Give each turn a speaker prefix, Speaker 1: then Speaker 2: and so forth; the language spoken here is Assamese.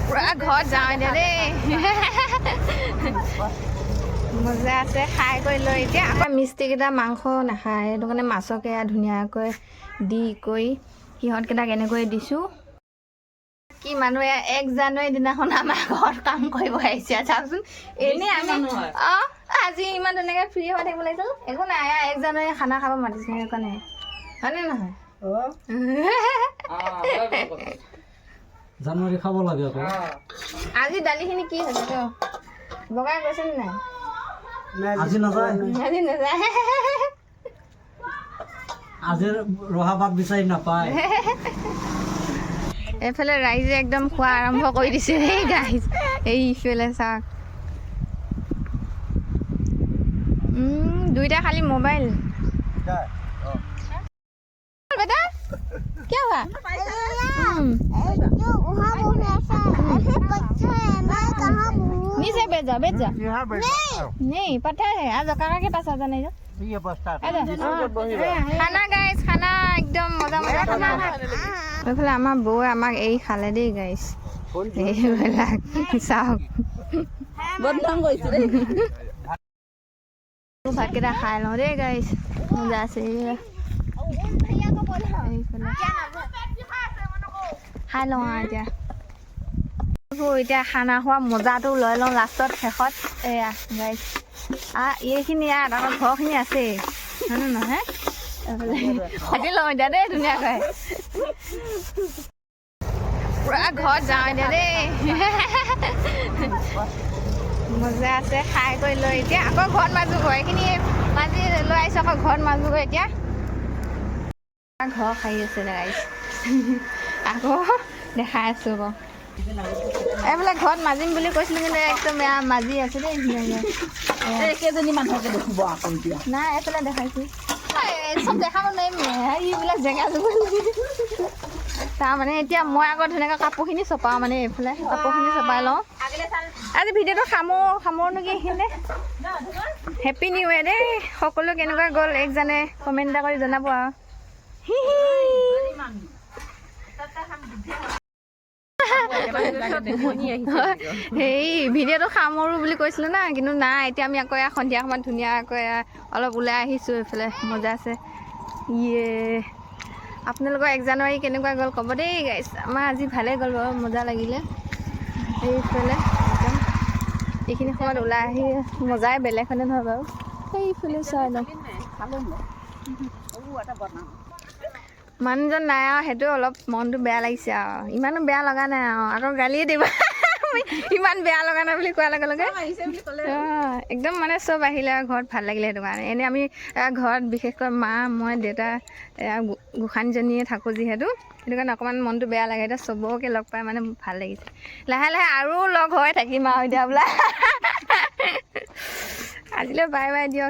Speaker 1: পুৰা ঘৰত যাওঁ এতিয়া দেই মজা আছে খাই কৰি লৈ এতিয়া আকৌ মিস্ত্ৰীকেইটা মাংস নাখায় সেইটো কাৰণে মাছকে ধুনীয়াকৈ দি কৰি সিহঁতকেইটাক এনেকৈ দিছোঁ কি মানুহে 1 জানুৱাৰী দিনাখন আমাৰ ঘৰত কাম কৰিব আহিছে চাওকচোন এনেই আমি অঁ আজি ইমান ধুনীয়াকৈ ফ্ৰী হৈ থাকিব লাগিছিল একো নাই 1 জানুৱাৰী খানা খাব মাতিছে সেইকাৰণে হয়নে নহয়
Speaker 2: জানুৱাৰী খাব লাগে আকৌ
Speaker 1: আজি দালিখিনি কি হৈছে তো বগাই গৈছে নে নাই
Speaker 2: আজি নাযায়
Speaker 1: আজি নাযায়
Speaker 2: আজি ৰহা ভাত বিচাৰি নাপায়
Speaker 1: এইফালে ৰাইজে একদম খোৱা আৰম্ভ কৰি দিছে এই গাইজ এইফালে চাওক দুইটা খালি মোবাইল बेटा क्या हुआ नीचे बैठ जा नहीं पत्थर है आज काका के पास आ जाने जो खाना गाइस खाना एकदम मजा मजा खाना এইফালে আমাৰ বৌয়ে আমাক এই খালে দেই গাইছ এইবিলাক চাওক বদনাম কৰিছে দেই ভাতকেইটা খাই লওঁ দেই গাইছ মজা আছে খাই লওঁ এতিয়া এতিয়া খানা খোৱা মজাটো লৈ লওঁ লাষ্টত শেষত এয়া গাইছ এইখিনি ইয়াত আমাৰ ঘৰখিনি আছেই হয়নে নহয় আজি লওঁ এতিয়া দেই ধুনীয়াকৈ পুৰা ঘৰত যাওঁ এতিয়া দেই মজা আছে খাই কৰি লৈ এতিয়া আকৌ ঘৰত মাজুগৈ এইখিনি মাজি লৈ আহিছোঁ আকৌ ঘৰত মাজুগৈ এতিয়া ঘৰ খাই আছে গাইছ আকৌ দেখাই আছোঁ আকৌ এইবিলাক ঘৰত মাজিম বুলি কৈছিলোঁ কিন্তু একদম এয়া মাজি আছে দেই কেইজনী মানুহকে দেখিব আকৌ এতিয়া নাই এইফালে দেখাইছোঁ চব দেখাব নোৱাৰিম এইবিলাক জেগা তাৰমানে এতিয়া মই আকৌ ধুনীয়াকৈ কাপোৰখিনি চপাওঁ মানে এইফালে কাপোৰখিনি চপাই লওঁ আজি ভিডিঅ'টো সামৰো নেকি এইখিনিতে হেপী নিউ ইয়েৰ দেই সকলো কেনেকুৱা গ'ল 1 জানুৱাৰী কমেণ্ট এটা কৰি জনাব আৰু সেই ভিডিঅ'টো সামৰো বুলি কৈছিলোঁ না কিন্তু নাই এতিয়া আমি আকৌ সন্ধিয়া সময়ত ধুনীয়াকৈ অলপ ওলাই আহিছোঁ এইফালে মজা আছে ইয়ে আপোনালোকৰ 1 জানুৱাৰী কেনেকুৱা গ'ল ক'ব দেই গাইছ আমাৰ আজি ভালেই গ'ল বাৰু মজা লাগিলে এইফালে একদম এইখিনি সময়ত ওলাই আহি মজাই বেলেগ হয়নে নহয় বাৰু সেইফালে চাই লওঁ মানুহজন নাই আৰু সেইটো অলপ মনটো বেয়া লাগিছে আৰু ইমানো বেয়া লগা নাই আৰু আকৌ গালিয়ে দিব ইমান বেয়া লগা নাই বুলি কোৱাৰ লগে লগে একদম মানে চব আহিলে আৰু ঘৰত ভাল লাগিলে সেইটো কাৰণে এনেই আমি ঘৰত বিশেষকৈ মা মই দেউতা গোসাঁনীজনীয়ে থাকোঁ যিহেতু সেইটো কাৰণে অকণমান মনটো বেয়া লাগে এতিয়া চবকে লগ পাই মানে ভাল লাগিছে লাহে লাহে আৰু লগ হৈ থাকিম আৰু এতিয়া বোলে আজিলৈ বাই বাই দিয়ক